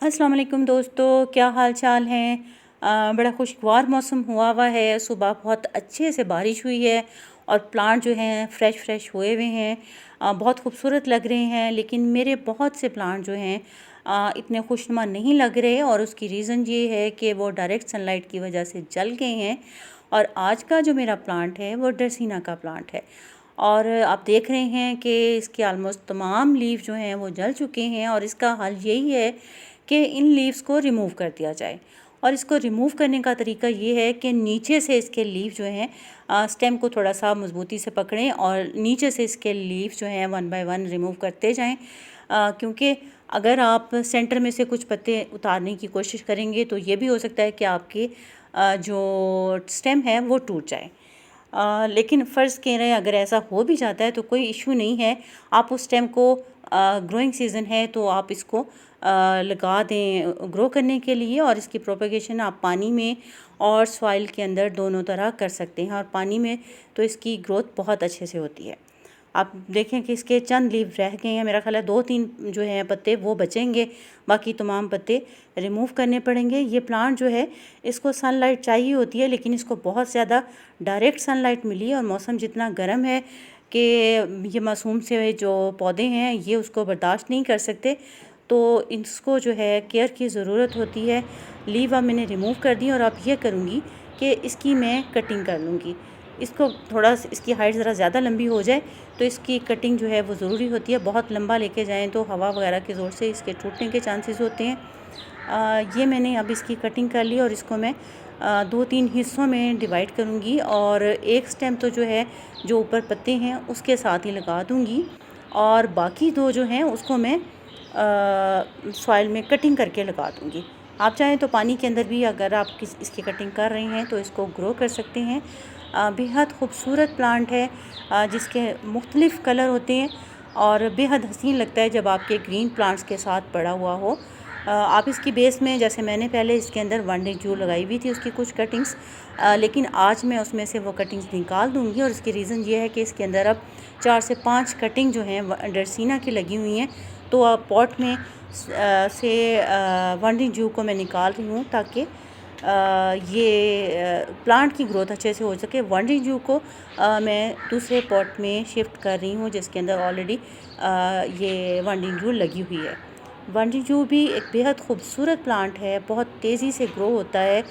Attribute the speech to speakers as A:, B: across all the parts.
A: अस्सलाम वालेकुम दोस्तों, क्या हाल चाल हैं। बड़ा खुशगवार मौसम हुआ है। सुबह बहुत अच्छे से बारिश हुई है और प्लांट जो हैं फ्रेश हुए हुए हैं। बहुत खूबसूरत लग रहे हैं। लेकिन मेरे बहुत से प्लांट जो हैं इतने खुशनुमा नहीं लग रहे और उसकी रीज़न ये है कि वो डायरेक्ट सनलाइट की वजह से जल गए हैं। और आज का जो मेरा प्लांट है वो ड्रेसीना का प्लांट है। और आप देख रहे हैं कि इसके आलमोस्ट तमाम लीफ जो हैं वो जल चुके हैं और इसका हल यही है कि इन लीव्स को रिमूव कर दिया जाए। और इसको रिमूव करने का तरीका ये है कि नीचे से इसके लीफ जो हैं स्टेम को थोड़ा सा मजबूती से पकड़ें और नीचे से इसके लीफ जो हैं 1 बाय 1 रिमूव करते जाएं। क्योंकि अगर आप सेंटर में से कुछ पत्ते उतारने की कोशिश करेंगे तो ये भी हो सकता है कि आपके जो स्टेम है वो टूट जाए। लेकिन फ़र्ज़ कह रहे हैं अगर ऐसा हो भी जाता है तो कोई इशू नहीं है। आप उस स्टेम को ग्रोइंग सीज़न है तो आप इसको लगा दें ग्रो करने के लिए। और इसकी प्रोपेगेशन आप पानी में और सॉइल के अंदर दोनों तरह कर सकते हैं। और पानी में तो इसकी ग्रोथ बहुत अच्छे से होती है। आप देखें कि इसके चंद लीव रह गए हैं। मेरा ख्याल है 2-3 जो हैं पत्ते वो बचेंगे, बाकी तमाम पत्ते रिमूव करने पड़ेंगे। ये प्लांट जो है इसको सनलाइट चाहिए होती है, लेकिन इसको बहुत ज़्यादा डायरेक्ट सनलाइट मिली और मौसम जितना गर्म है कि ये मासूम से जो पौधे हैं ये उसको बर्दाश्त नहीं कर सकते। तो इसको जो है केयर की ज़रूरत होती है। लीव अब मैंने रिमूव कर दी और अब ये करूँगी कि इसकी मैं कटिंग कर लूँगी। इसको थोड़ा इसकी हाइट ज़रा ज़्यादा लंबी हो जाए तो इसकी कटिंग जो है वो ज़रूरी होती है। बहुत लंबा लेके जाएं तो हवा वगैरह के ज़ोर से इसके टूटने के चांसेस होते हैं। ये मैंने अब इसकी कटिंग कर ली और इसको मैं 2-3 हिस्सों में डिवाइड करूँगी और एक स्टेम तो जो है जो ऊपर पत्ते हैं उसके साथ ही लगा दूँगी और बाकी 2 जो हैं उसको मैं सॉइल में कटिंग करके लगा दूँगी। आप चाहें तो पानी के अंदर भी अगर आप इसकी कटिंग कर रहे हैं तो इसको ग्रो कर सकते हैं। बेहद खूबसूरत प्लांट है जिसके मुख्तलिफ़ कलर होते हैं और बेहद हसीन लगता है जब आपके ग्रीन प्लांट्स के साथ पड़ा हुआ हो। आप इसकी बेस में जैसे मैंने पहले इसके अंदर वनडे जू लगाई हुई थी उसकी कुछ कटिंग्स, लेकिन आज मैं उसमें से वो कटिंग्स निकाल दूंगी। और इसकी रीज़न ये है कि इसके अंदर अब 4 से 5 कटिंग जो हैं ड्रेसीना की लगी हुई हैं। तो आप पॉट में से वनडे जू को मैं निकाल रही हूँ ताकि ये प्लांट की ग्रोथ अच्छे से हो सके। वनडे जू को मैं दूसरे पॉट में शिफ्ट कर रही हूँ जिसके अंदर ऑलरेडी ये वनडे जू लगी हुई है। वनडे जू भी एक बेहद खूबसूरत प्लांट है, बहुत तेज़ी से ग्रो होता है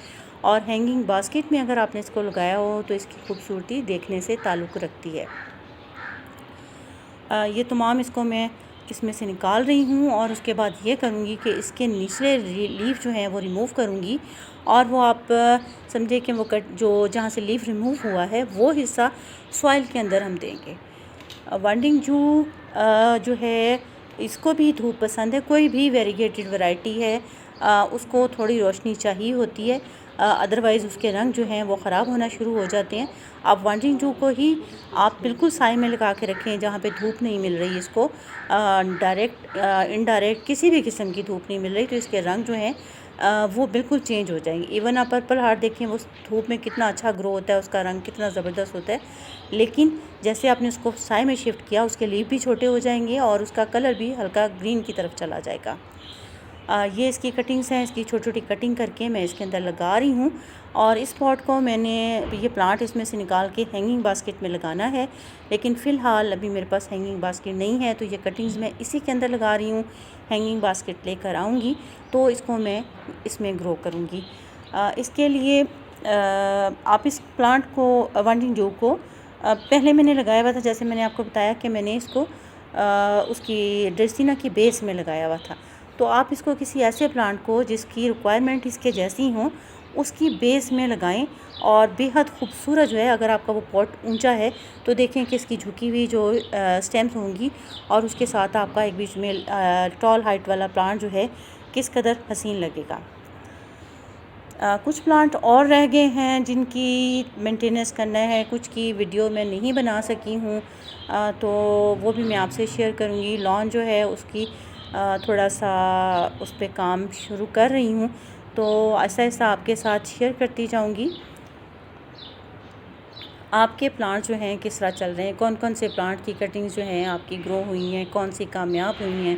A: और हैंगिंग बास्केट में अगर आपने इसको लगाया हो तो इसकी खूबसूरती देखने से ताल्लुक़ रखती है। ये तमाम इसको मैं इसमें से निकाल रही हूँ और उसके बाद ये करूँगी कि इसके निचले लीफ जो हैं वो रिमूव करूँगी और वो आप समझे कि वो कट जो जहाँ से लीफ रिमूव हुआ है वो हिस्सा सॉइल के अंदर हम देंगे। वनडिंग जू जो है इसको भी धूप पसंद है। कोई भी वेरीगेटेड वैरायटी है उसको थोड़ी रोशनी चाहिए होती है, अदरवाइज़ उसके रंग जो हैं वो ख़राब होना शुरू हो जाते हैं। आप वनडिंग जू को ही आप बिल्कुल साए में लगा के रखें जहाँ पे धूप नहीं मिल रही, इसको डायरेक्ट इनडायरेक्ट किसी भी किस्म की धूप नहीं मिल रही तो इसके रंग जो हैं वो बिल्कुल चेंज हो जाएंगे। इवन आप पर्पल हार्ट देखें वो धूप में कितना अच्छा ग्रो होता है, उसका रंग कितना ज़बरदस्त होता है। लेकिन जैसे आपने उसको साए में शिफ्ट किया उसके लीफ भी छोटे हो जाएंगे और उसका कलर भी हल्का ग्रीन की तरफ चला जाएगा। ये इसकी कटिंग्स हैं, इसकी छोटी छोटी कटिंग करके मैं इसके अंदर लगा रही हूँ। और इस पॉट को मैंने ये प्लांट इसमें से निकाल के हैंगिंग बास्केट में लगाना है, लेकिन फ़िलहाल अभी मेरे पास हैंगिंग बास्केट नहीं है तो ये कटिंग्स मैं इसी के अंदर लगा रही हूँ। हैंगिंग बास्केट लेकर आऊँगी तो इसको मैं इसमें ग्रो करूँगी। इसके लिए आप इस प्लांट को वनडिंग जू को पहले मैंने लगाया हुआ था, जैसे मैंने आपको बताया कि मैंने इसको उसकी ड्रेसीना की बेस में लगाया हुआ था। तो आप इसको किसी ऐसे प्लांट को जिसकी रिक्वायरमेंट इसके जैसी हों उसकी बेस में लगाएं और बेहद खूबसूरत जो है। अगर आपका वो पॉट ऊंचा है तो देखें कि इसकी झुकी हुई जो स्टेम्स होंगी और उसके साथ आपका एक बीच में टॉल हाइट वाला प्लांट जो है किस कदर हसीन लगेगा। कुछ प्लांट और रह गए हैं जिनकी मेंटेनेंस करना है, कुछ की वीडियो मैं नहीं बना सकी हूँ तो वो भी मैं आपसे शेयर करूँगी। लॉन जो है उसकी थोड़ा सा उस पर काम शुरू कर रही हूँ तो ऐसा ऐसा आपके साथ शेयर करती जाऊँगी। आपके प्लांट जो हैं किस तरह चल रहे हैं, कौन कौन से प्लांट की कटिंग्स जो हैं आपकी ग्रो हुई हैं, कौन सी कामयाब हुई हैं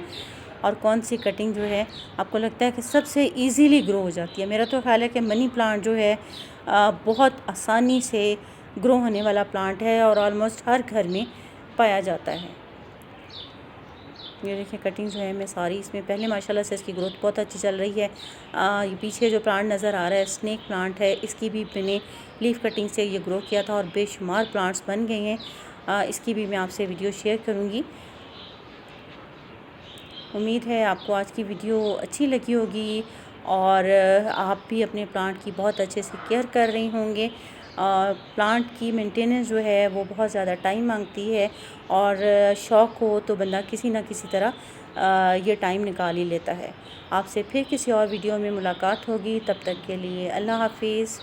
A: और कौन सी कटिंग जो है आपको लगता है कि सबसे इजीली ग्रो हो जाती है। मेरा तो ख्याल है कि मनी प्लांट जो है बहुत आसानी से ग्रो होने वाला प्लांट है और ऑलमोस्ट हर घर में पाया जाता है। ये देखिए कटिंग जो है मैं सारी इसमें पहले माशाल्लाह से इसकी ग्रोथ बहुत अच्छी चल रही है। ये पीछे जो प्लांट नज़र आ रहा है स्नेक प्लांट है, इसकी भी मैंने लीफ कटिंग से ये ग्रो किया था और बेशुमार प्लांट्स बन गए हैं। इसकी भी मैं आपसे वीडियो शेयर करूँगी। उम्मीद है आपको आज की वीडियो अच्छी लगी होगी और आप भी अपने प्लांट की बहुत अच्छे से केयर कर रही होंगे। प्लांट की मेंटेनेंस जो है वो बहुत ज़्यादा टाइम मांगती है और शौक़ हो तो बंदा किसी ना किसी तरह ये टाइम निकाल ही लेता है। आपसे फिर किसी और वीडियो में मुलाकात होगी, तब तक के लिए अल्लाह हाफिज़।